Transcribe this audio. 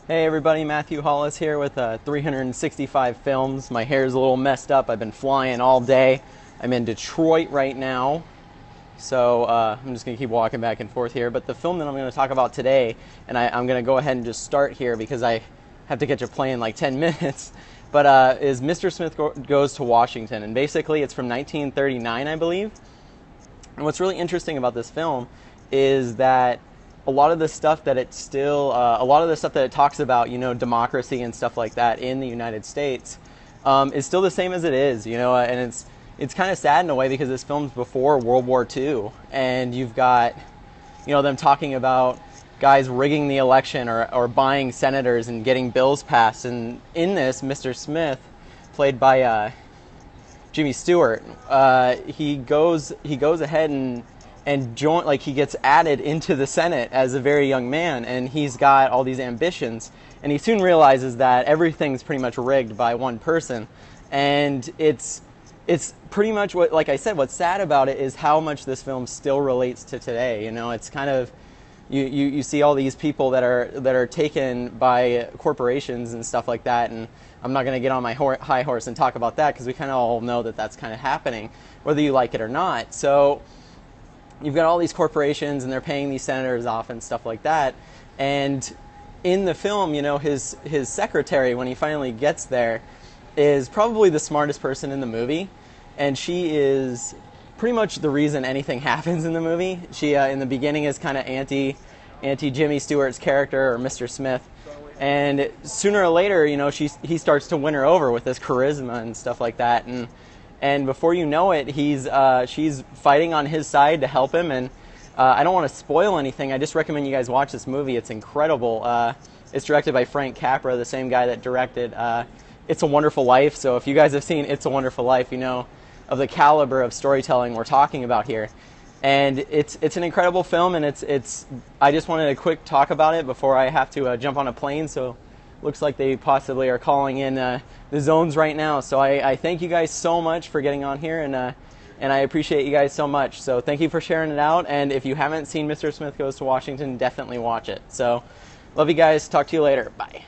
Hey everybody, Matthew Hollis here with 365 Films. My hair's a little messed up. I've been flying all day. I'm in Detroit right now, so I'm just going to keep walking back and forth here. But the film that I'm going to talk about today, and I'm going to go ahead and just start here because I have to catch a plane in like 10 minutes, but is Mr. Smith Goes to Washington. And basically it's from 1939, I believe. And what's really interesting about this film is that a lot of the stuff that it still, a lot of the stuff that it talks about, democracy and stuff like that in the United States, is still the same as it is, and it's kind of sad in a way because this film's before World War II, and you've got, them talking about guys rigging the election or buying senators and getting bills passed, and in this, Mr. Smith, played by Jimmy Stewart, he goes ahead and he gets added into the Senate as a very young man, and he's got all these ambitions, and he soon realizes that everything's pretty much rigged by one person, and it's pretty much what, like I said, what's sad about it is how much this film still relates to today. It's kind of, you see all these people that are taken by corporations and stuff like that, and I'm not going to get on my high horse and talk about that because we kind of all know that that's kind of happening, whether you like it or not. So you've got all these corporations and they're paying these senators off and stuff like that. And in the film, his secretary, when he finally gets there, is probably the smartest person in the movie. And she is pretty much the reason anything happens in the movie. She, in the beginning, is kind of anti Jimmy Stewart's character, or Mr. Smith. And sooner or later, he starts to win her over with his charisma and stuff like that. And before you know it, she's fighting on his side to help him. And I don't want to spoil anything. I just recommend you guys watch this movie. It's incredible. It's directed by Frank Capra, the same guy that directed It's a Wonderful Life. So if you guys have seen It's a Wonderful Life, you know of the caliber of storytelling we're talking about here. And it's an incredible film. And I just wanted a quick talk about it before I have to jump on a plane. So looks like they possibly are calling in the zones right now. So I thank you guys so much for getting on here, and I appreciate you guys so much. So thank you for sharing it out. And if you haven't seen Mr. Smith Goes to Washington, definitely watch it. So love you guys. Talk to you later. Bye.